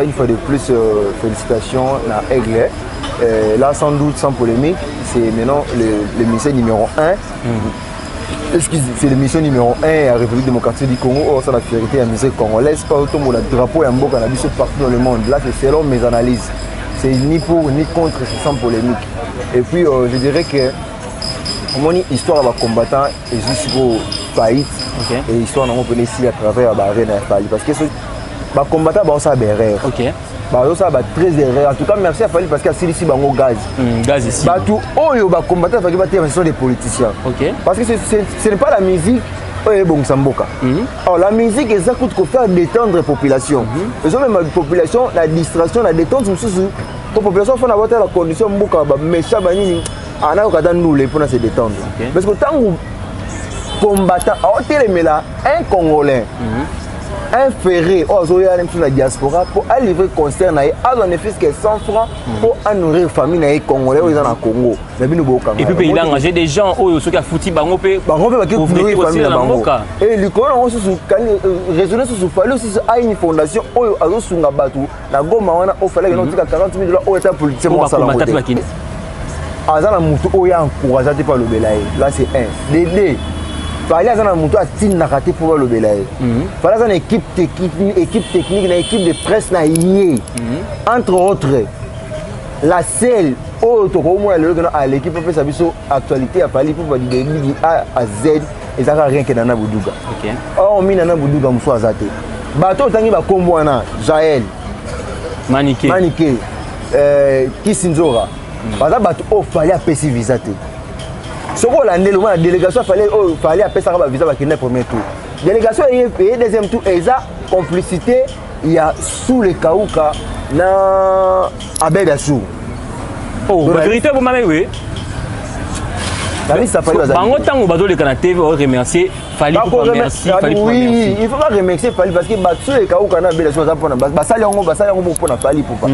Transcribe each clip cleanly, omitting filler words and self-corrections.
Une fois de plus, félicitations à Aigle. Là, sans doute, sans polémique, c'est maintenant l'émission numéro 1. Excusez, c'est l'émission numéro 1 à la République démocratique du Congo. Oh, ça la fierté à la musique congolaise. Pas autant le drapeau et un beau cannabis partout dans le monde. Là, c'est selon mes analyses. C'est ni pour ni contre, c'est sans polémique. Et puis, je dirais que mon histoire de combattant est juste pour faillite. Et l'histoire n'a pas ici à travers la arène à Fali. Parce que les combattants, ça a des erreurs. Ça a très erreurs. En tout cas, merci à Fali parce qu'il y a ici un gaz. Gaz ici. Tout les combattants, ce sont des politiciens. Parce que ce n'est pas la musique. Alors, la musique, ça coûte pour faire détendre la population. Ils ont même la population, la distraction, la détente. La population fait avoir la condition mais ça va nous pour se détendre. Parce que tant que combattant, un Congolais, un ferré, la diaspora, pour aller livrer concert, il ne fait que 100 francs pour nourrir la famille congolais dans le Congo. Et puis il a engagé des gens qui ont foutu Bango et le Congo raisonné sur ce fallait aussi à une fondation où il y a na Goma il fallait que 40 000 $ au état politicien. Azana mutu oya encouragé par le Belaï. Là c'est un. Deux. Fallait azana mutu a tin nakaté pour le Belaï. Fallait azana équipe technique, une équipe de presse na yé. Entre autres, la selle au Tokomo à l'équipe pour faire sa actualité à Fali pour dire de A à Z et ça rien que Nana Boudouga. Oh mi Nana Boudouga muso azate. Bato tangi ba kombo na Jaël. Maniké. Kisinzora. Par exemple, il fallait appeler visa. Ce qu'on a la délégation, il fallait appeler ça visa pour le premier tour. La délégation est payée, deuxième tour, et ça, complicité, il y a sous les Kaouka, na Abel Assou. Oh, la vérité, vous m'avez vu. La liste, ça fallait pas. Bango tango bateau le Canada va remercier Fali pour remercier. Oui, il faut pas remercier Fali parce que sous les Kaouka, na Abel Assou, ça pour na ça pour na Fali pour pas.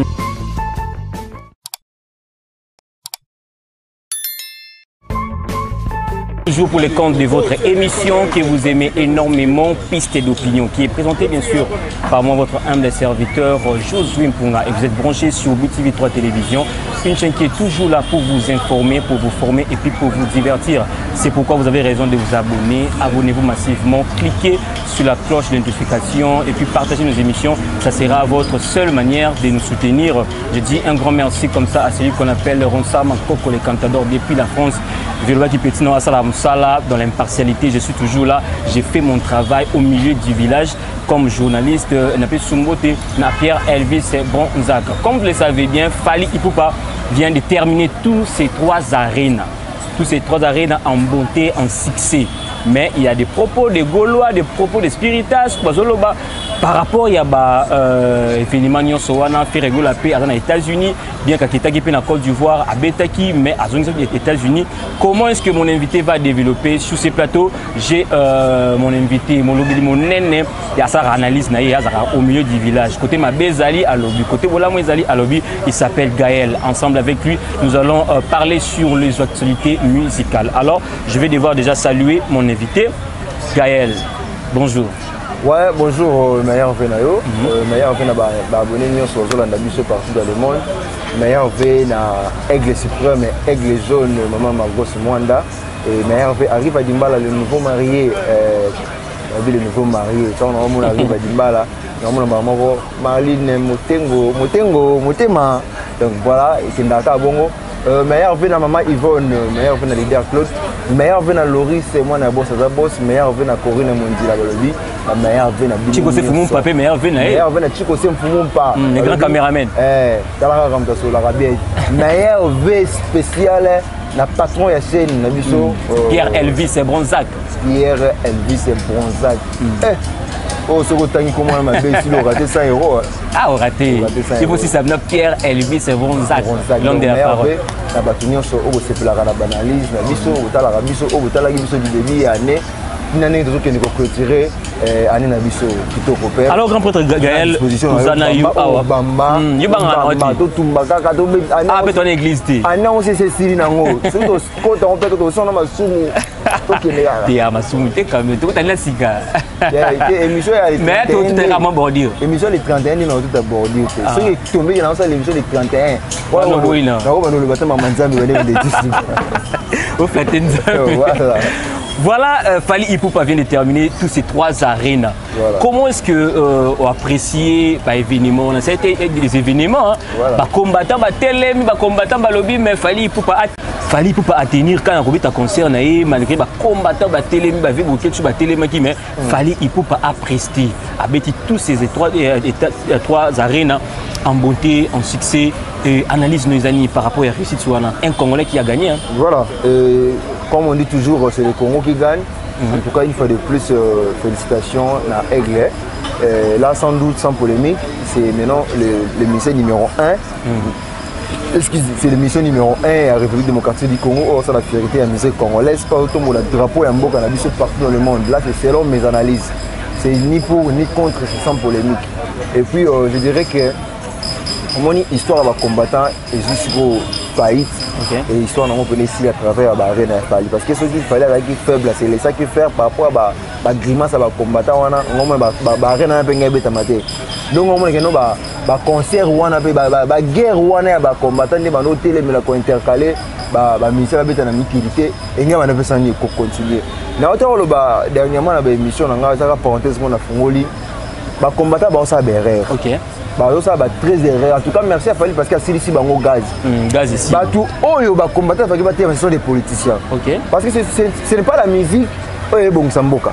Toujours pour le compte de votre émission que vous aimez énormément, Piste d'opinion, qui est présentée bien sûr par moi, votre humble serviteur Josué Mpunga. Et vous êtes branché sur BTV3 Télévision, une chaîne qui est toujours là pour vous informer, pour vous former et puis pour vous divertir. C'est pourquoi vous avez raison de vous abonner. Abonnez-vous massivement, cliquez sur la cloche de notification et puis partagez nos émissions. Ça sera votre seule manière de nous soutenir. Je dis un grand merci comme ça à celui qu'on appelle Ronsa Makoko, le cantador depuis la France. Dans l'impartialité, je suis toujours là. J'ai fait mon travail au milieu du village comme journaliste. Pierre Elvis Bronzac. Comme vous le savez bien, Fali Ipupa vient de terminer tous ces trois arènes. Tous ces trois arènes en beauté, en succès. Mais il y a des propos de Gaulois, des propos de Spiritas, par rapport à Félimanion Sowana, Ferrego la paix aux États-Unis, bien qu'à Kitaki en Côte d'Ivoire, à Betaki, mais à zone des États-Unis. Comment est-ce que mon invité va développer sur ces plateaux? J'ai mon invité, mon nene, il y a sa analyse au milieu du village. Côté Mabezali à Lobby, côté Wolamwezali à Lobby, il s'appelle Gaël. Ensemble avec lui, nous allons parler sur les actualités musicales. Alors, je vais devoir déjà saluer mon invité, Gaël. Bonjour. Ouais, bonjour, meilleur Venayo. Meilleur Vena abonné sur Zolanda Bisso partout dans le monde. Meilleur Vena Aigle Suprême, Aigle Jaune, Maman Margos Mwanda. Et meilleur Vena arrive à Dimbala, le nouveau marié. Le nouveau marié. Quand on arrive à Dimbala, on a Marlene Motema. Donc voilà, et c'est Ndaka Bongo. Meilleur Vena Maman Yvonne, meilleur Vena Leader Claude. Meilleur Vena Loris, c'est moi, boss à boss. Meilleur Vena Corinne Mondila Balobi. La meilleure Vena Chico c'est Fumum Papé, meilleur Vena. Meilleur Vena Chico c'est Fumum Pa. Les grands caméramens. Talaka comme ça, la rabie. Meilleur V spécial, la patron ya chaîne, na biso. Pierre Elvis et Bronzac. Pierre Elvis et Bronzac. Oh, ce que tu as comment ma belle si le raté 100 €. Ah, au raté. Il faut aussi savoir Pierre Elvis et Bronzac. L'homme de la parole. La bâtonnière sur au c'est la banalise, la biso, au tala biso, au tala biso du début année. une année de clôturer année na biso kitoko père. Alors grand prêtre Gaël Tuzana yu awa bamba bamba to tumba kaka to ah peut on église ti ana on c'est Cécile nango surtout ko to peut to sona masumu to kenega ti masumu te quand même to tala sika émission ya mais to tout est vraiment bordir émission les 31 ni na tout bordir ce qui tombé dans ça l'émission les 31 voilà oui là na le battement manzambi wale de au fait voilà, Fally Ipupa vient de terminer tous ces 3 arènes. Voilà. Comment est-ce que vous appréciez l'événement? Ça a été des événements. Hein? Voilà. Combattant, télém, combattant, lobby, mais Fally Ipupa à tenir quand on a un concert, malgré combattant, télém, mais Fally Ipupa a presté, a bâti tous ces 3 arènes en beauté, en succès. Analyse nos amis par rapport à la réussite, un Congolais qui a gagné. Hein? Voilà. Comme on dit toujours, c'est le Congo qui gagne. En tout cas, une fois de plus, félicitations à Aigle. Là, sans doute, sans polémique, c'est maintenant le mission numéro 1. C'est le mission numéro 1 à la République démocratique du Congo. Oh, ça, la fierté à la musique congolaise. Pas autant le drapeau et un beau cannabis partout dans le monde. Là, c'est selon mes analyses. C'est ni pour ni contre, c'est sans polémique. Et puis, je dirais que mon histoire de combattant est jusqu'au faillite. Et l'histoire n'a pas ici à travers la arène Fally. Parce que ce qu'il fallait avec faible, c'est ça qu'il fait par rapport à la grimace à la combattant. On a arène un peu de maté. Donc on a un concert ou une guerre ou un combattant qui va noter mais la intercalé. Le ministère de la Mikilité et nous avons fait continuer. Dernièrement, on a une émission, on a une parenthèse qu'on a fait. Les combattants ont des erreurs. Ça va très erreur. En tout cas, merci à Fally parce qu'il y a ici bango gaz. Gaz ici. Tout oyo ba combattant fa ce sont des politiciens. Parce que ce n'est pas la musique bon samboka.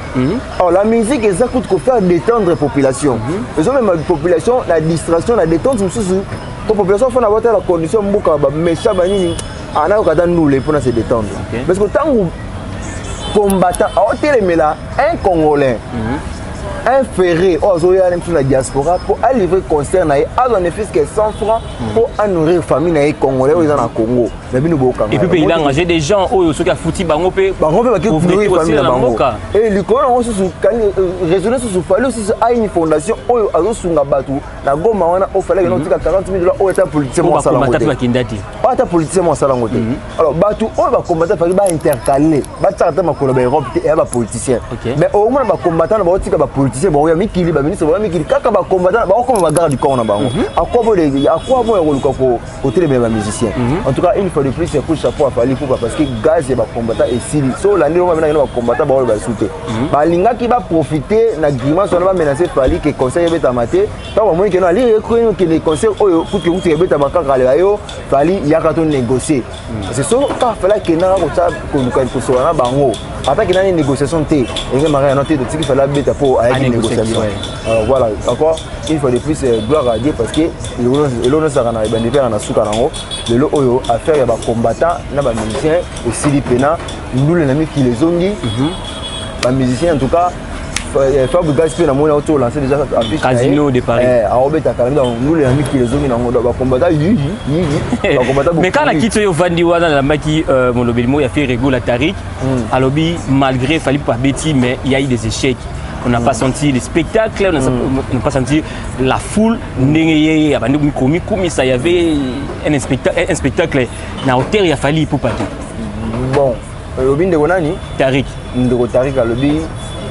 Alors la musique est ça coûte qu'on faire détendre la population. Ils ont même la population la distraction, la détente la population faut avoir la condition mboka ba méchant ba nini ana ko kata nous les pour se détendre. Parce que tant que combattant a télémé là un Congolais un ferré sur la diaspora pour aller livrer concert à un fils que 100 francs pour nourrir famille congolais dans le Congo. Et puis il a engagé des gens ceux qui ont foutu bango pe nourrir famille dans Congo. Et le Congo raisonner sur Fally aussi a une fondation azo sunga batu na goma wana o fallait que nous 40 000 $ au état politicien moi sala ngote. Pas ta politicien moi sala ngote. Alors batu o ba combattant fa ba intercaler. Ba tsata makolo ba Europe et ba politicien. Mais au moins ba combattant ba tika ba politicien ba ya mikili ba ministre ba mikili kaka ba combattant ba ko ba garde du corps na bango. À quoi bon ko télé ba musicien. En tout cas une fois de plus c'est pour chapeau à Fally Ipupa parce que gaz et ba combattant et sili. So la ndiro ba ba combattant ba ba souté. Ba linga qui va profiter na grimace on va menacer Fally que conseil beta maté. Tant au moins que na li reconnait que les conseils oyo pour que vous beta makaka le yo Fally yaka to négocier. C'est ça quand Fally que na ko ça ko so na bango. Après qu'il y a une négociation T, il y a une note de ce qu'il fallait mettre pour aller une négociation. Alors voilà, encore une fois de plus, gloire à Dieu parce que l'on s'est rendu à faire un souka nango, le lot oyo à faire des combattants, des musiciens et Silipena, nous les amis qui les ont dit, les musiciens en tout cas. Fabio Gaspé na mona auto lancer déjà Casino de Paris. À Robert Kalenda nous les amis qui les ont mis dans combattant mais quand la quitte yo vandi wana la maki mon lobelmo il a fait Rego la Tarik à lobby malgré Fally Ipupa Betty mais il y a eu des échecs. On n'a pas senti les spectacles, on n'a pas senti la foule. Il y avait un spectacle na hauteur il a Fally Ipupa. Bon, lobby de Gonani Tarik à lobby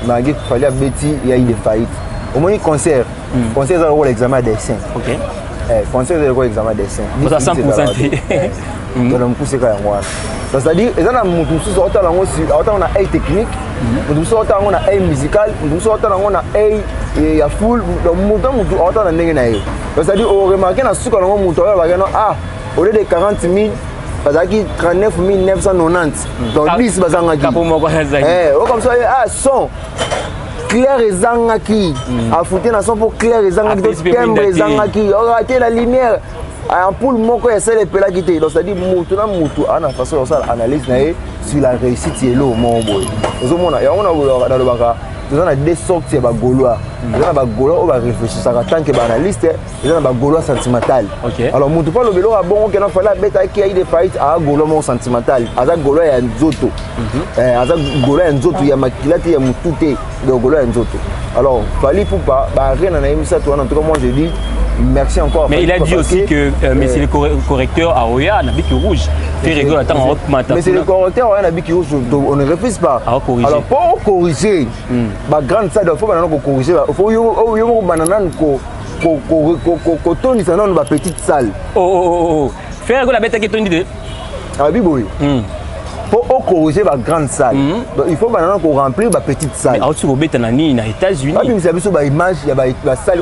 malgré qu'il fallait Betty, il y a eu des faillites. Au moins, concert, concert, c'est l'examen des dessin. Concert, c'est l'examen des dessin. Vous avez 100%. C'est-à-dire, il y a un technique, un musical, il y a foule, c'est-à-dire, on remarque au lieu de 40 000, Bazaki 39 990. Donc 10 bazangaki. Comme ça, son. Claire et Zangaki. A foutu na son pour Claire et Zangaki. Timbre et Zangaki. On a raté la lumière. En poule, mon corps essaie de péler quitter. Donc ça dit, moutou na moutou. On a façon de analyse sur la réussite. C'est l'eau, mon boy. On a dans le baka. Nous avons deux sortes de Gaulois. Nous avons des Gaulois qui réfléchissent en tant qu'analystes. Nous avons des Gaulois sentimentaux. Alors, nous avons le bon qui a fait des faillites à Gaulois sentimental. À Gaulois, il y a un zoto. À Gaulois, il y a un zoto. Il y a Makilate, il y a Moutoute. De Gaulois, il y a un zoto. Alors, Fali Poupa, rien n'a émis ça. En tout cas, moi, je dis merci encore. Mais il a dit aussi que c'est le correcteur à Oya, n'a que rouge. Fait rigoler, attends, on va mais c'est le correcteur, on a dit rouge. On ne refuse pas. Alors, pour corriger, la grande salle, il faut corriger. Il faut que ça dans la petite salle. Oh. Faire la bête qui est ah oui, oui. Pour corriger la grande salle, donc, il faut qu'on remplisse la petite salle. Mais tu vas mettre aux États-Unis. Ah, mais c'est une image, il y a la salle.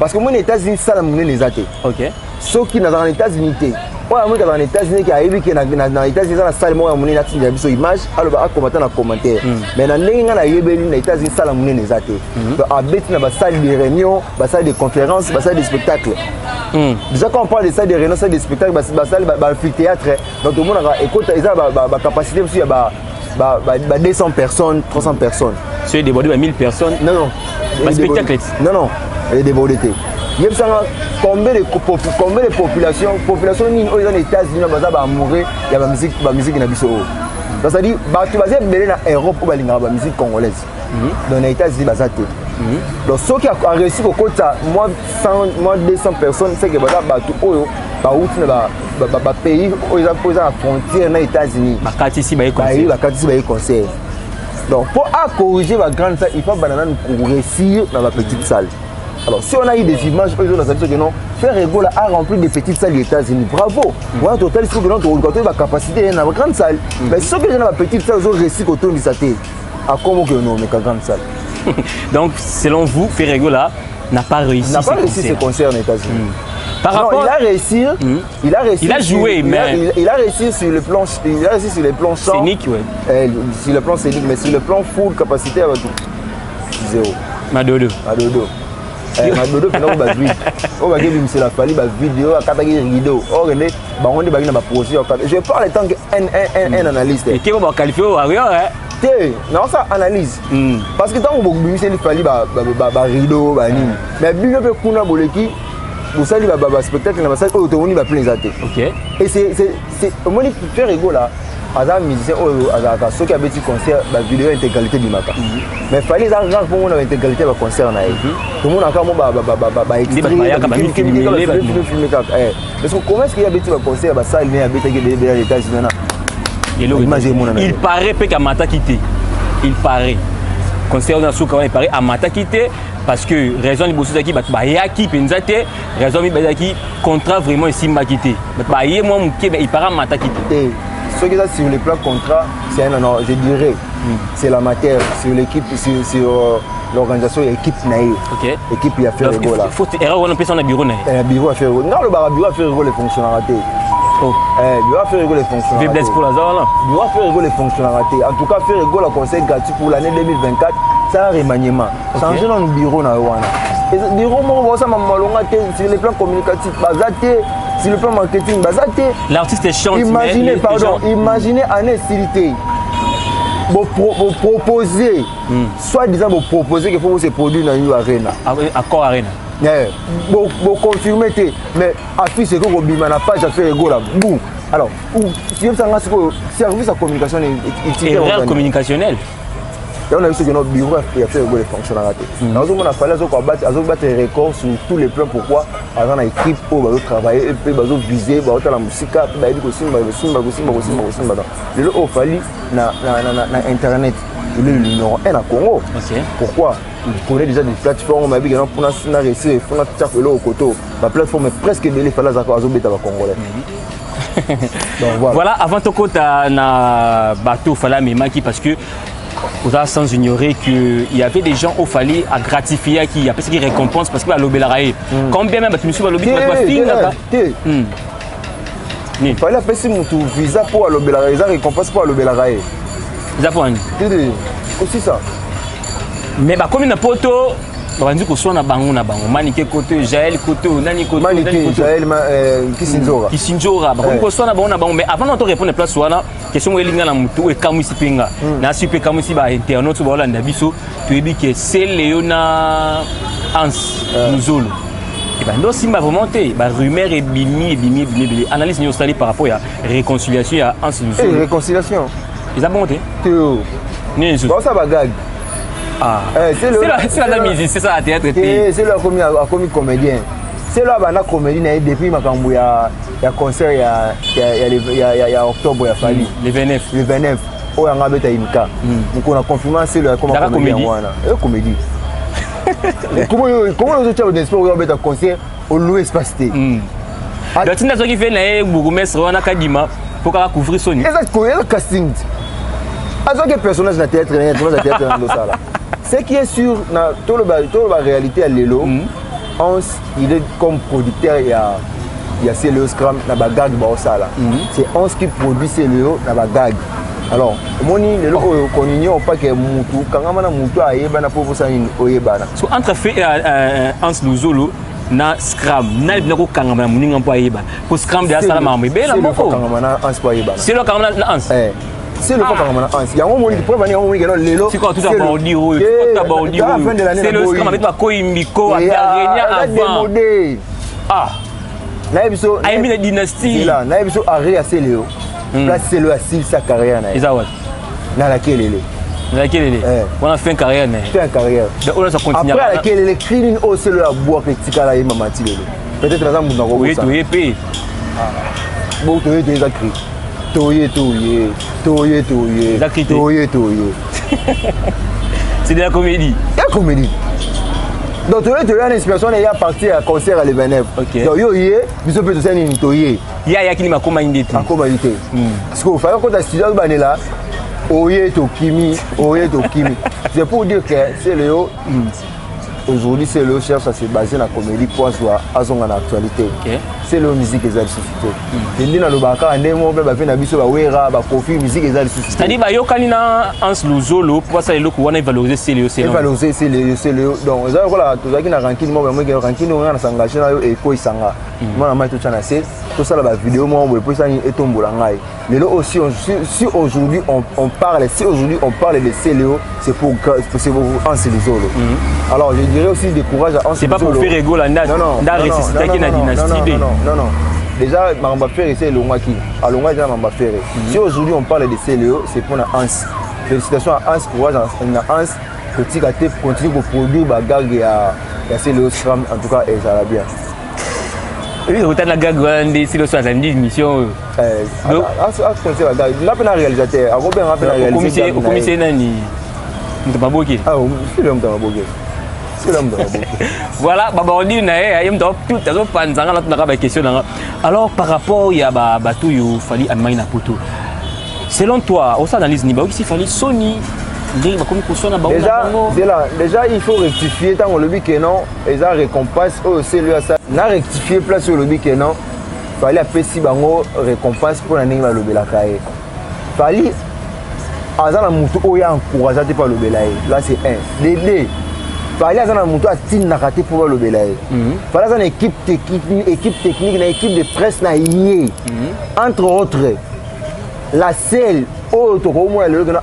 Parce que moi, les États-Unis, ça, c'est les athées. Ok. Ceux qui sont dans les États-Unis, moi, dans les États-Unis, qui arrivent dans les États-Unis, la salle, moi, il y a une image, alors, commenter dans les commentaires. Mais dans les États-Unis, ça, c'est les athées. Donc, dans la salle de réunion, la salle de conférence, la salle de spectacle. Déjà, quand on parle de salle de réunion, salle de spectacle, la salle de théâtre, donc tout le monde a la capacité aussi, il y a 200 personnes, 300 personnes. Tu es débordé par 1000 personnes? Non. Le spectacle? Non, il est débordé. Il y a combien de populations dans les États-Unis, il y a la musique qui est c'est-à-dire que tu vas dire en Europe où il y a la musique congolaise. Dans les États-Unis, donc ceux qui ont réussi au côté moins 200 personnes, c'est que les pays où ils ont la frontière dans les États-Unis. Donc pour corriger la grande salle, il faut réussir dans la petite salle. Alors si on a eu des images, faire Rigola a rempli des petites salles des États-Unis. Bravo. Voilà, total, il faut que nous la capacité dans la grande salle. Mais ceux qui sont dans la petite salle, ils ont réussi autour de sa tête. À comment que nous, mais la grande salle. Donc selon vous, Ferregola n'a pas réussi. N'a pas réussi ses concerts aux États-Unis. Par rapport, il a joué, mais il a réussi sur le plan, scénique, ouais. Sur le plan scénique, mais sur le plan full capacité, avec tout. Zéro. Madodo. Madodo fait un bazui. On va dire que la fallu la vidéo, à 4 vidéos. On est on est dans projet. Je parle en tant qu'un analyste. Et qui va qualifier au arrière, hein? Non, ça analyse. Parce que tant que vous avez fallu rideau, mais bien que vous avez fait vous savez, le spectacle, il va plein les athées. Et c'est au moins qui fait rigoler là. As musicien ceux qui avaient dit concert la vidéo intégralité du matin mais fallait ça pour mon intégralité du concert tout le monde encore parce que comment est-ce qu'il y a des concert ça il vient habiter les États-Unis il paraît que Mata quitté il paraît concert dans sous il paraît à Mata quitté parce que raison de bosser qui yaki penzate raison qui contrat vraiment ici m'a quitté moi il paraît à Mata quitté. Ce qui est sur le plan contrat, c'est je dirais, c'est la matière, sur l'équipe, sur l'organisation, l'équipe naïve. L'équipe qui a fait le goal là. Il faut on a dans le bureau naïve. Le bureau a fait le goal. Non, le bureau a fait le goal les fonctionnalités. Le bureau a fait le goal les fonctionnalités. Faiblesse pour la zone là. Le bureau a fait le goal les fonctionnalités. En tout cas, faire le goal à conseil gratuit pour l'année 2024, c'est un remaniement. Changer dans le bureau na wana. Le bureau moi ça m'a malonga sur le plan communicatif, bazaté. Sur le plan marketing, l'artiste est chanté. Imaginez en incité. Vous proposez, soit disant vous proposez qu'il faut se produire dans une arène. Accord arène. Vous confirmez, mais affiche que vous avez la page à faire le go là. Boum. Alors, si vous avez un service de communication, erreur communicationnelle. On a vu que notre bureau a fait le goût de fonctionnalité. On a fallu battre des records sur tous les plans. Pourquoi? Avant l'équipe, on va travailler, on va viser, on va la musique, on va il a fallu Internet. Il est le numéro 1 à Congo. Pourquoi? Il connaît déjà des plateformes, on a vu que pour nous réussir, pour nous au côté. La plateforme est presque délai, il fallait que Congolais. Donc voilà, avant tout côté na bateau fallait memaki parce que vous avez sans ignorer qu'il y avait des gens au fallait à gratifier qui a qui récompense parce que à l'obélaraé. Combien même tu me suis à l'obé il fallait faire mon visa pour l'obélaraé, ça récompense pour l'obélaraé. Zapon. Aussi ça. Mais bah comme une poto bandi ko sona bango na bango Maniké côté Jaël côté nani côté Maniké Jaël Kisinzora Kisinzora ba ko sona bango na bango mais avant de répondre place wana question elinga na mutu e kamwisi penga na super kamwisi ba internaute ba Holanda biso tu ebi que c'est Léona Hans Luzolo et ben donc simba vraiment ba rumeur et bimi analyse ni ostali par rapport à réconciliation à Hans Luzolo réconciliation ils a monté Théo ni bon ça va gag c'est la musique, c'est ça, théâtre. C'est là comme comédien. C'est là bana comédie depuis makambo ya concert ya octobre ya Fali. Le 29. Le 29. O yanga beta imka. Donc on a confirmé c'est là comme comédie wana. Comédie. Comment on peut d'espoir on beta concert au louer espace T. Donc tu n'as pas qui fait na bourgmestre wana kadima pour ka couvrir son. Exact, casting. Azok que personnage na théâtre dans le sala. Ce qui est sûr, dans la réalité à Lelo, il est comme producteur, il y a Céléo Scram, il y a Gag Baosala. C'est Hans qui produit Céléo, il y a Gag. Alors, moni Lelo, on ignore pas que Moutou, quand on a Moutou à Yébana pour vous savoir Oyébana. Entre fait Hans Luzolo, na Scram, na Lego Kangama, Mouninga Poyeba. Pour Scram de Asala Mamé, Bella Moko. C'est le Kangama Hans. C'est le cas comme on a. Il y a un moment où il peut venir au week-end Lelo. C'est quoi tout d'abord dire c'est le scrum avec ma Koimbiko à avant. Ah. Naïbiso. A mis la dynastie. Là, Naïbiso a réassé Léo. Là c'est le assis sa carrière na. Isawat. Na laquelle il est. Na laquelle il est. On a fait une carrière na. Fait une carrière. On a ça continue. Après laquelle il est criminel au c'est le bois que tikala yi mamati Lelo. Peut-être dans un monde dans oui, tu es payé. Bon, tu es déjà écrit. Toye. C'est de la comédie. La comédie. Donc Toye une inspiration il y a parti à concert à l'Evenef. OK. Donc yo biso peut se ni Toye. Ya kini makoma indete. Makoma indete. Parce que faut quand studio banela Oye to Kimi. C'est pour dire que c'est Léo. Aujourd'hui, c'est le cherche à se baser dans la comédie pour avoir en actualité. C'est le musique qui est suscité. Il dit dans le baka, on est mobile, fait na biso ba wera, ba kofi musique est suscité. C'est-à-dire ba yo kanina Hans Luzolo pour ça le ko wana valoriser c'est le c'est. Valoriser c'est le donc ça voilà tout ça qui na ranking mo ba mo ranking on na s'engager na yo et ko isanga. Moi na mai tout ça na c'est tout ça la vidéo moi on peut ça ni etombola ngai. Mais là aussi si aujourd'hui on parle de Céléo, c'est pour Hans Luzolo. Alors je dirais aussi des courage à Hans. C'est pas pour faire égaux là, dans ressusciter qui na dynastie. Non. Déjà, Mamba Ferré, c'est Longaki. À Longaki, Mamba Ferré. Si aujourd'hui on parle de Céléo, c'est pour Hans. Félicitations à Hans, courage à Hans. Petit gâté, continue pour produire Bagag et Céléo Scram. En tout cas, et ça va bien. Oui, vous avez la gag c'est le 70 mission. Il a pas de réalisateur. Au commissaire Nani. Tu n'as pas bloqué. Ah, c'est l'homme qui m'a bloqué. Voilà, on dit alors par rapport il y a bateau il fallait Allemagne na poto. Selon toi, au sein d'analyse ni il fallait Sony déjà il faut rectifier tant le but que non et ça récompense c'est lui à ça na rectifier place sur le but que non fallait appeler si bango récompense pour la ninga le belakaye fallait azana mutu oya encourager par le belaye là c'est un les fallait azana mutu a tin na raté pour le belaye fallait azana équipe technique na équipe de presse na yé entre autres la selle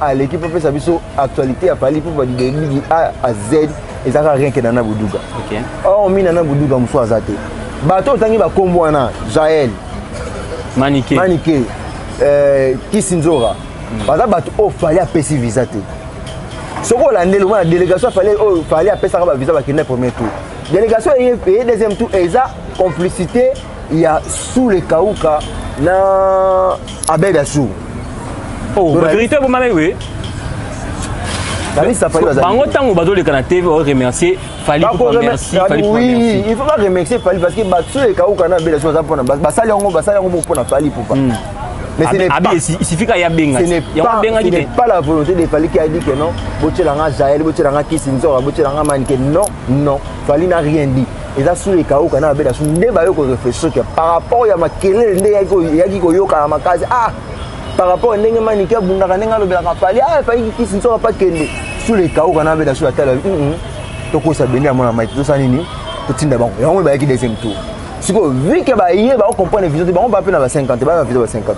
à l'équipe peut faire sa actualité à Paris pour dire A à Z et ça n'a rien que Nana Boudouga. Or, on met Nana Boudouga Moussou Azate. Bateau Tangi va Komboana, Jaël, Maniké, Kisinzora. Par exemple, il fallait appeler si visa. Ce qu'on a la délégation fallait appeler ça visa pour le premier tour. Délégation est payée deuxième tour et ça complicité il y a sous les Kaouka na Abel Assou. Oh, la vérité, vous m'avez oui. Bango tango bazo le Canada TV remercier Fali pour remercier. Oui, il faut pas remercier Fali parce que battu et Kaou Kana bela chose pour na basali yango pour na Fali pour pas. Mais ce n'est pas il suffit qu'il y a benga. Ce n'est pas la volonté de Fali qui a dit que non, Bochelanga Jaël, Bochelanga Kisinzora, Bochelanga Manke non, Fali n'a rien dit. Et ça sur les Kaou Kana bela chose ne ba yo ko réfléchir que par rapport ya makele ndé ya ko yoka makazi par rapport à Nengue Maniké, Bundaka Nenga le Belaka Fali, Fali qui ne sera pas qu'elle sous les Kaou Kana Bela sur la télé. toko sa bende amona maître to sanini to tinda bango yango ba ki deuxième tour siko vu que ba yé ba comprendre vision de bango ba pe na ba 50 ba visa ba 50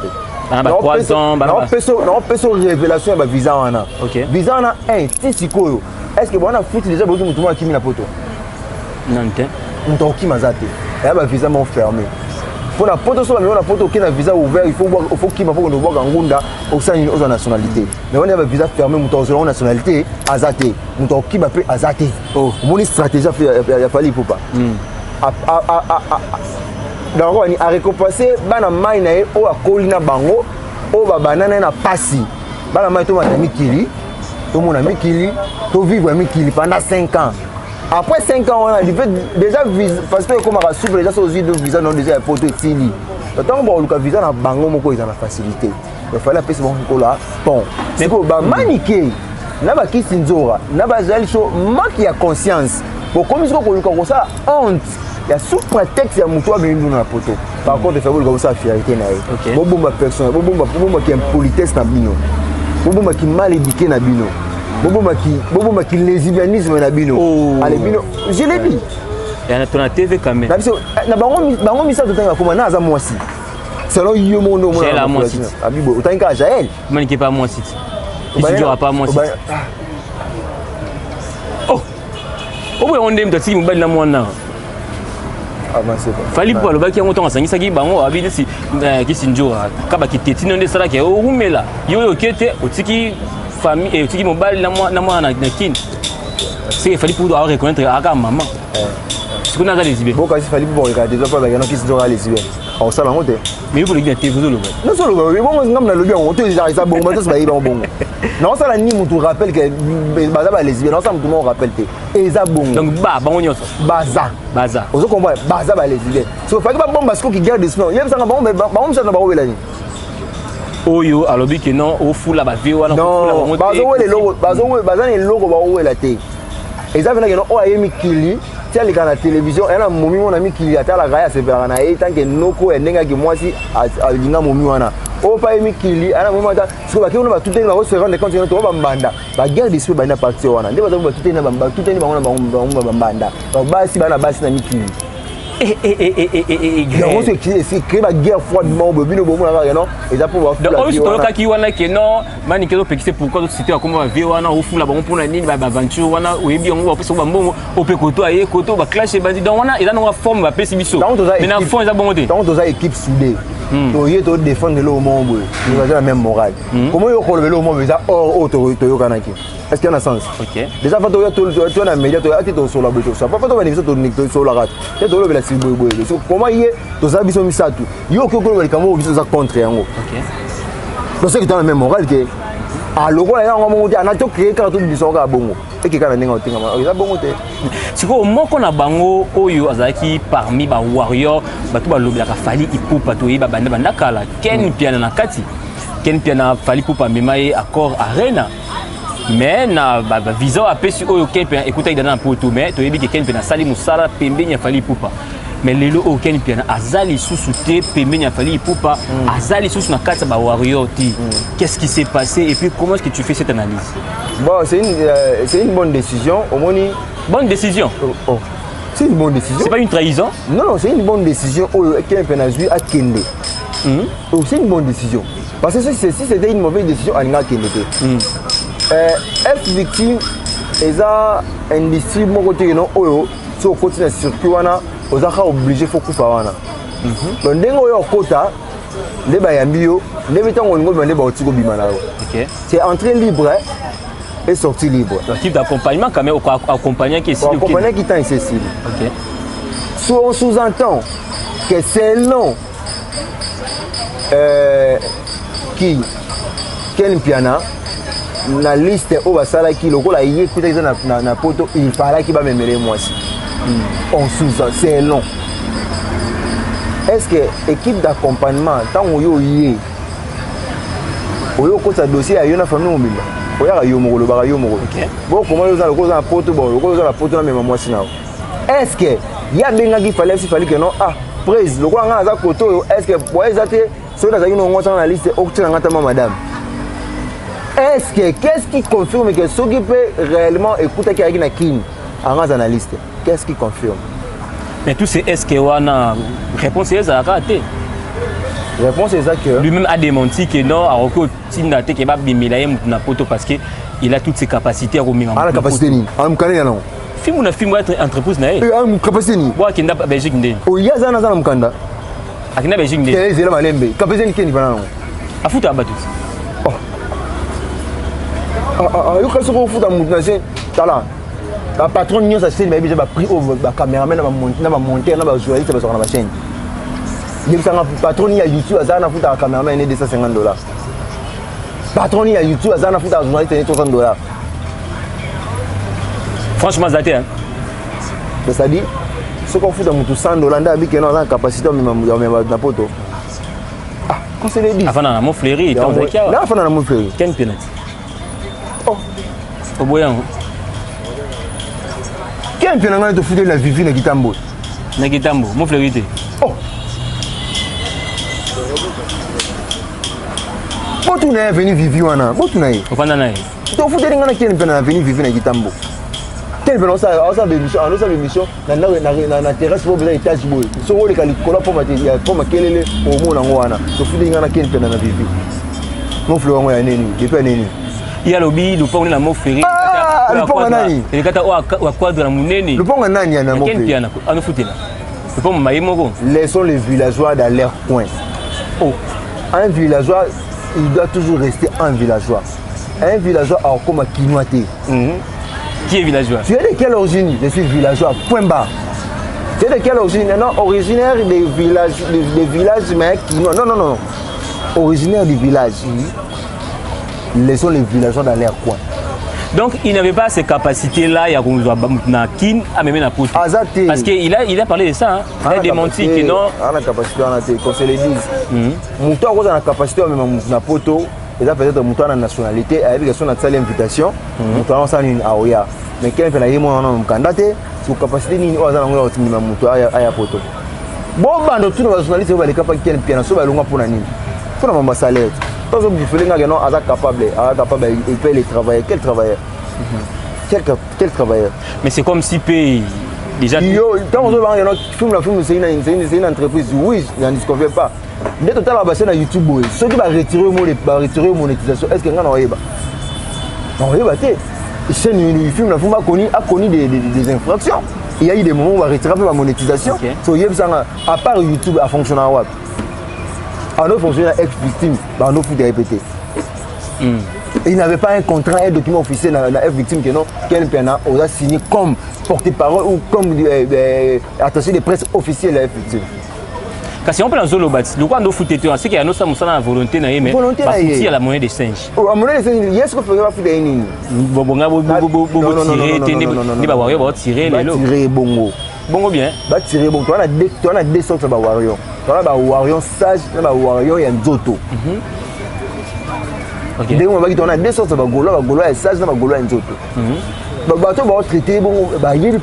ba 3 ans ba peso révélation ba visa wana visa wana un ti sikoyo est-ce que bona foot déjà beaucoup mutumo akimi na poto non te ntoki mazate ya ba visa mon fermé pour la poto so ba poto qui na visa ouvert il faut qui va pour nous voir ngunda au sein de notre nationalité mais on a un visa fermé muto sur nationalité azate muto qui va pe azate oh mon stratégie ya fali popa donc on a récompensé bana mai na e o akolina bango o ba banana na pasi bana mai to mata mikili to mona mikili to vivre mikili pendant 5 ans. Après 5 ans, on a déjà parce que comme on a souffert déjà sur les visa non déjà pour tout fini. Tant que le visa na bango moko ils ont la facilité. Il fallait appeler ce bon là. Bon, c'est que ba maniqué na ba kisinzora, na ba zali so manque ya conscience. Pour comme ils ont ça honte. Il y a sous prétexte ya muto abindu na poto. Par contre, il faut que ça fierté na e. Bo bomba personne, bo bomba qui impolitesse na bino. Bo bomba qui mal éduqué na bino. Bobo qui lesbianisme na bino. Allez bino, je l'ai dit. Il y a ton TV quand même. Na bango misa to tanga kuma na za mwasi. Selon yo mono mo na mwasi. Abibo, utanga Jaël. Mani qui pas mwasi. Il se jouera pas mwasi. Oh. Obo on dem to ti mobile na mwana. Avancez pas. Fali pour le baki on ton sangisa ki bango abi si ki sinjora. Kaba ki tetino nde sala ke o rumela. Yo kete otiki famille et qui mobile na moi na kin c'est il fallait pour reconnaître à maman ce qu'on a les ibé bon quand il fallait pour regarder déjà pas il y en a qui se dora les ibé on ça la honte mais vous le bien TV lo non solo bon ngam na lo bien on te déjà ça bon ba to ba iba bon non ça la ni mutu rappelle que baza les ibé non ça mutu on rappelle te et ça bon donc ba on nyonso baza on se comprend baza ba les ibé so fallait pas bon parce que qui garde ce nom il y a ça bon ça na ba wela ni oyo alobi que non au fou la ba vie wana non bazo wele logo baza ni logo ba wela te eza vena que non o ayemi kili tia leka na télévision ena momi mona mi kili ata la gaya sepera na e tant que noko endenga ki mwasi alinga momi wana o pa yemi kili ana momi ata siko ba kino ba tuteni ba se rendre compte to ba mbanda ba guerre d'esprit ba na parti wana nde ba tuteni ba tuteni ba ngona ba mbanda ba basi ba na basi na mi kili on se crée la guerre froidement au bobino bomo là non et ça pour voir donc on se toka ki wana que non mani kezo pekise pourquoi cité comme va vie wana au fula ba pour na nini ba aventure wana oyebi on va pesa ba mbongo au pekoto aye koto ba clash bandi donc wana ila na forme ba pesi biso mais na fond ça bon te donc aux équipe soudée to yé to défendre le monde nous avons la même morale comment yo ko le monde ça or to yokanaki est-ce qu'il y a un sens OK déjà quand tu as un média tu as été sur la boîte ça pas toi venir sur la rate tu dois le laisser boy comment y est to ça biso misatu yo ko ko le kamo biso ça contre yango OK donc c'est que tu as la même morale que a loko la yango mo dia na to créer quand tout biso ka bongo et que kana ninga otinga ma ça bongo te siko moko na bango oyo azaki parmi ba warrior batu ba lobi la fali ipupa to yiba banda banda kala ken piana na kati ken piana fali pupa memaye accord arena mais na visa apesi oyo ken piana écoute ida na poto mais to yebi ke ken piana sali musala pembeni fali pupa mais lelo o ken piana azali susute pembeni fali pupa azali susu na kati ba warrior ti qu'est-ce qui s'est passé et puis comment est-ce que tu fais cette analyse? Bon c'est une bonne décision au moni bonne décision c'est une bonne décision c'est pas une trahison non c'est une bonne décision oyo ken piana zui a kende c'est une bonne décision parce que si c'était une mauvaise décision alinga kende te être victime eza industrie moko te no oyo so continue circuit wana ozaka obligé faut couper wana donc ndenge oyo okota nde bayambi yo nde bitango ngo bande ba otiko bima na yo OK c'est entrée libre et sortie libre l'équipe d'accompagnement quand même accompagner qui est accompagner qui t'a incessile OK sous-entend que c'est long qui quel piana na liste au basala qui lokola yé kuta na poto il fallait qu'il va me mêler moi aussi on sous c'est long est-ce que équipe d'accompagnement tant yo yé oyo ko sa dossier a yo na famille mobile oya yo moko lo ba yo moko bon comment yo za lokola na poto bon lokola za la poto na même moi si na est-ce que ya benga qui fallait que non prise lokola nga za koto est-ce que boy za te so na za yo ngota na liste o tina ngata madame. Est-ce que qu'est-ce qui confirme que ce qui peut réellement écouter qui a kin en analyste, qu'est-ce qui confirme? Mais tout c'est est-ce que wana réponse est ça raté. Réponse est ça que lui-même a démenti que non, à Roko Tindate qui va bimilaye na poto parce que il a toutes ses capacités à remettre. Ah la capacité ni. Ah mukanda non. Film na film être entreprise na. Ah capacité ni. Wa kinda Belgique ndé. O ya zana zana mukanda. Akina Belgique ndé. Quel est le malembe? Capacité ni keni bana non. Afuta abatus. Oh. Yo ka soko futa mutnation tala. La patronne n'y a ça mais j'ai pris au caméraman na monter na journaliste ba sur la chaîne. Il y a un patron qui a YouTube, il y a un caméraman qui a $250. Patron qui a YouTube, il y a un journaliste qui a $300. Franchement, ça a c'est-à-dire, ce qu'on fout dans $100, il y a une capacité de faire poto. Ah, comment c'est les dit? Avant, on a mon fleuri. Là, on a mon fleuri. Quel pénalty? Oh, au boyant. Quel pénalty de foutre la Vivi dans Kitambo? Dans Kitambo, mon fleuri. Oh. Tu n'es venu vivre wana. Tu n'es. Au pendant naï. Tu fous des gens qui viennent venir vivre dans Kitambo. Quel ben on ça émission na terrasse pour besoin étage boy. So on les calcola pour ma kelele au monde en wana. Tu fous des gens qui viennent venir vivre. Mon frère moi neni, depuis neni. Il y a lobby, le pont na mo ferry. Le pont nani? Le kata wa quadre na munene. Le pont nani na mo ferry. Quel piano? Fouté là. Le pont maïmoko. Laissons les villageois dans leur coin. Oh, un villageois il doit toujours rester un villageois. Un villageois a comme un Kinoité. Qui est villageois? Tu es de quelle origine? Je suis villageois, point barre. Tu es de quelle origine? Non, originaire des villages, mais Kinois. Non. Originaire du village. Laissons les villageois dans leur coin. Donc il n'avait pas ces capacités-là, il y a na kin à même na poste. Parce qu'il a parlé de ça, hein. Il a démenti que non. On a capacité à nater, qu'on se le dise. Mouton a la capacité à même na poto, et là peut-être mouton a nationalité, avec son invitation, mouton a une aoya. Mais quel fait la yémo on a candidat, sur capacité ni on a un autre mouton à poto. Bon bando tout nos nationalités va les capables qui bien sur la longue pour nani. Pour la mamba salaire. Tant que vous faites que non, capable, il paye les travailleurs. Quel travailleur? Quel travailleur? Mais c'est comme si pays déjà. Quand on filme, c'est une entreprise. Oui, je n'en disconviens pas. Dès que tu as la basse sur YouTube, ceux qui vont retirer monétisation, est-ce que vous avez des films a connu des infractions. Il y a eu des moments où on va retirer la monétisation. À part YouTube, a fonctionné à WAP. À nos fonctionnaires ex-victimes, à nos fous de répéter. Il n'avait pas un contrat, un document officiel dans la F-victime que non, qu'elle a signé comme porte-parole ou comme attaché de presse officielle de la F-victime. Parce qu'on peut en zolo bâti, le quoi nous foutez tout, c'est qu'il y a nos la volonté mais il y a la monnaie des singes. La monnaie des singes, est-ce qu'on peut pas faire des tirer les lots. Tirer bongo. Bongo bien. Tirer bongo. Tu as deux sortes de warriors. Tu as un warrior sage, tu as un warrior et un zoto. Donc on a deux sortes de gaulois, et sage, gaulois et zoto. Bateau va traiter bon,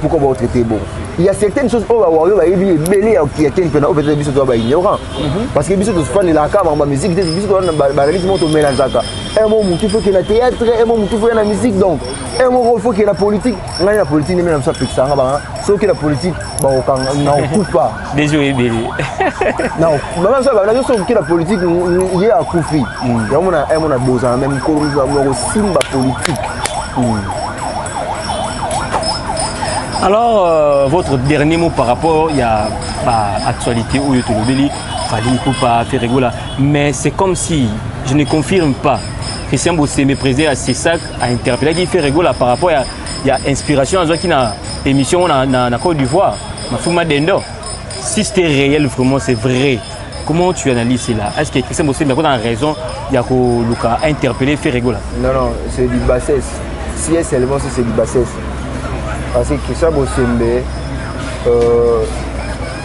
pourquoi va traiter bon. Il y a certaines choses où warrior va lui belé qui a quelqu'un au fait biso doit ignorant parce que biso de fan la cam en musique biso doit ba réalisme to mélange ça. Un moment il faut que la théâtre, un moment il faut que la musique donc un moment il faut que la politique, la politique n'est même ça plus ça ba sauf que la politique ba on coupe pas. Désolé belé. Non, même ça ba sauf que la politique il y a coufi. Il y a on a besoin même comme simba politique. Alors, votre dernier mot par rapport à l'actualité où il fallait pas faire rigoler. Mais c'est comme si, je ne confirme pas, Christian Bossémé, président à CESAC, a interpellé qui fait rigoler par rapport à l'inspiration dans une émission en Côte d'Ivoire, si c'était réel, vraiment c'est vrai. Comment tu analyses cela? Est-ce que Christian Bossémé a raison, il y a interpellé, fait rigoler? Non, c'est du bassesse. Si seulement c'est du bassesse. Parce que Christian Bossémé,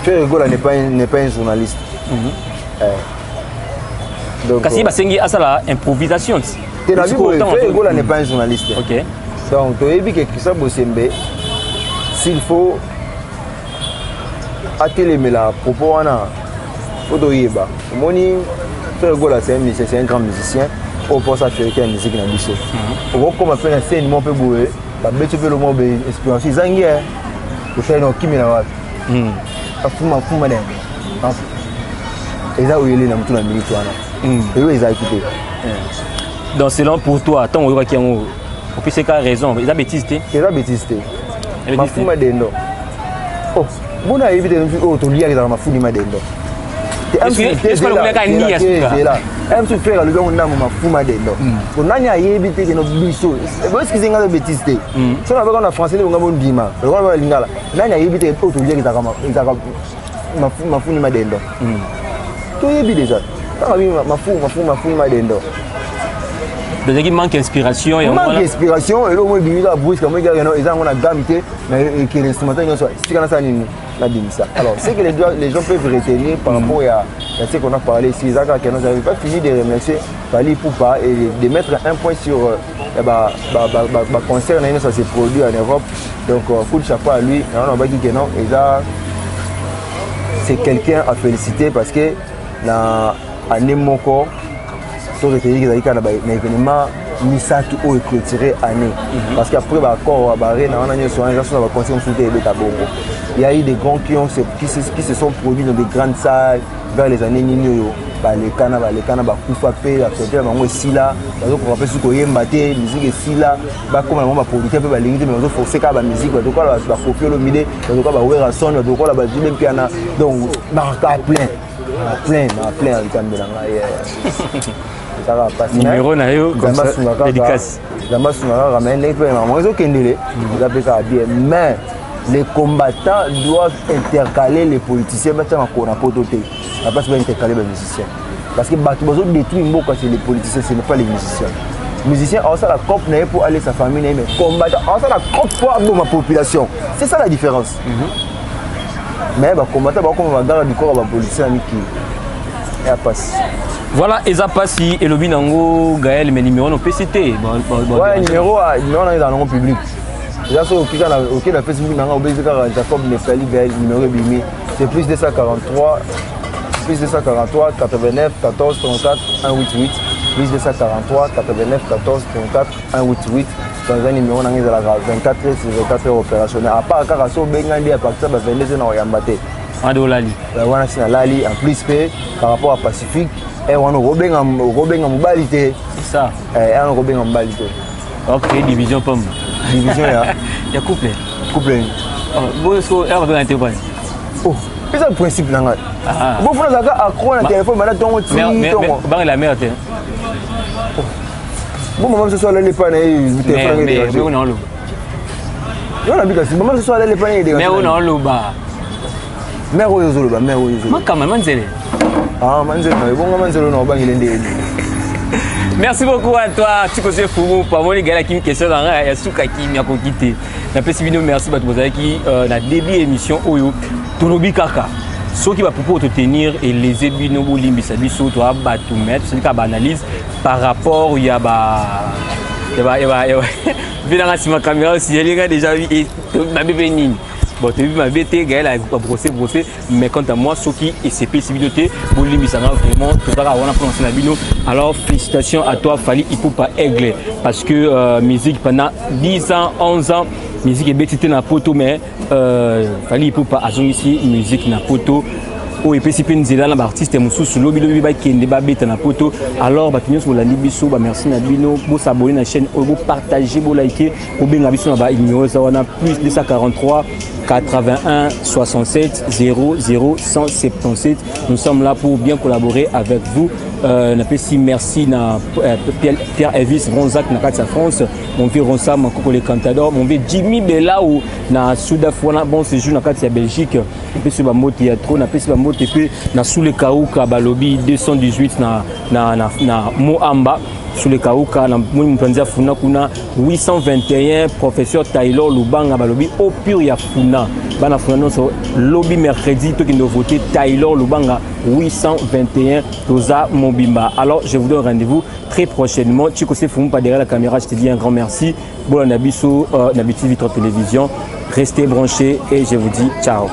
Ferregola n'est pas un journaliste. Donc, parce qu'il y a ça improvisation. Ferregola n'est pas un journaliste. Ok. Donc, tu as vu que Christian Bossémé, s'il faut atteler la propos, il faut y aller. Ferregola, c'est un grand musicien. Au poste à faire la musique dans le lycée. Comme on fait un scène, on peut bouger. babeti mpe lomo expérience ezangi osali na okimi na wapi afuma de eza oyeli na mutu na minute wana eyo ezalaki te. Donc selon pour toi tant oyokaki yango opeseka raison eza bêtise te? Eza bêtise te mafuma dendo bona yebi te oyo toliaki ezala mafuni madendo mtu frère alobi yango ndambo mafuma dendo nani ayebi te keno biso eskize nga bêtise te soki nabeka na français lebonga bondima lokola lingala nani ayebi te oyo toliaki ezalaka mafuni madendo toyebi déjà mafuni madendo. Donc il manque d'inspiration. Manque d'inspiration et là moi il a brusque moi ils ont une gamme qui est instrumental alors c'est que les gens peuvent retenir par rapport à ce qu'on a parlé ici Isaac qui n'avait pas fini de remercier Fally Ipupa et de mettre un point sur concert ça s'est produit en Europe donc coup de chapeau à lui c'est quelqu'un à féliciter parce que na année mon corps sur le pays qui a événement misatu ou clôturé année parce qu'après l'accord il y a eu des grands qui se sont produits dans des grandes salles vers les années Nino les cana kufa pe accepter bango sila bazo ko rappeler ko yemba te musique sila ba comme bango ba producteur pe ba lingi mais bazo forcer ka ba musique bazo ko ba copier le mide bazo ko ba wera son bazo ko la ba jule piana donc barka plein en Kambelanga numéro na yo comme ça dédicace Zamba Sungaka ramène peu maman ils ont kendele ils appellent ça bien mais les combattants doivent intercaler les politiciens battre en kona pototé la place va intercaler les musiciens parce que battu besoin détruire mboka c'est les politiciens ce n'est pas les musiciens. Musicien a ça la cop pour aller sa famille mais combattant a ça la cop pour ma population c'est ça la différence. Mais bah combattant bah comme on va garder du corps à politicien qui et passe. Voilà, Eza Passi et le binango Gaël, mes numéros non PCT. Ouais, numéro on est dans le public. Déjà, sur le Facebook, Jacob Nefali Gaël, numéro Bimi, c'est plus 243 89 14 34 188, plus 243 89 14 34 188. Dans un numéro, on est dans la 24 24 heures opérationnel. À part quand on a à partir de 22 heures, on a Lali. On a Lali en plus par rapport à Pacifique. Et on a Robin en mobilité. C'est ça. Un Robin en mobilité. Ok, division pomme. Division, il y a couple. Couple. Bon, est-ce qu'on a un téléphone? Oh, c'est ça le principe. Bon, vous avez accroché le téléphone, maintenant, mais la mère, bon, maman, ce soir, les pannes, mais on a l'eau. On a vu que maman, ce soir, les pannes, mais on a l'eau. Mère Oyozoloba, mère Oyozoloba. Quand même, Manzele. Ah, Manzele, bon, Manzele, non, il est. Merci beaucoup à toi, Chikosé Foumou, pour avoir les gars qui me questionnent dans la Yasuka qui m'a quitté. La vidéo, merci à tous qui la début émission Oyo, Tonobi Kaka. Ce qui va pour te tenir et les ébino limbi sabiso toi tout mettre, c'est une analyse par rapport il y a la caméra aussi, les gars déjà vu et ma bébé Nini. Bon, tu as vu ma BT, Gaël a brossé, mais quant à moi, ceux qui et ces possibilités, Bolimbi ça va vraiment, tout ça, on a prononcé la bino. Alors, félicitations à toi, Fally Ipupa Aigle, parce que musique pendant 10 ans, 11 ans, musique est bêtité dans la poto, mais Fally Ipupa a ici, musique dans la poto. Et puis si vous avez un artiste qui est en poto, alors merci Nabino, vous abonnez à la chaîne, vous partagez, vous likez, vous avez plus de 143 81 67 00 177. Nous sommes là pour bien collaborer avec vous. Merci à Pierre Elvis Ronzac na France, mon vieux Ronsa, mon coco les cantadors, mon vieux Jimmy Bella ou na Soudafouana, bon séjour na Katia Belgique, et puis sur Bamo Théâtre, na Pessi Bamo TP, na sous le Kaouka Balobi 218 na Moamba. Sur le Kaouka, na Mouimpanzia Funa Kuna 821, professeur Taylor Lubanga Balobi, au pur ya Funa. Bana Funa non so lobby mercredi, tout qui nous voter Taylor Lubanga 821 Toza Mobimba. Alors je vous donne rendez-vous très prochainement. Chikosé Foumou pas derrière la caméra, je te dis un grand merci. Bon Nabiso, Nabiti Vitro Télévision. Restez branchés et je vous dis ciao.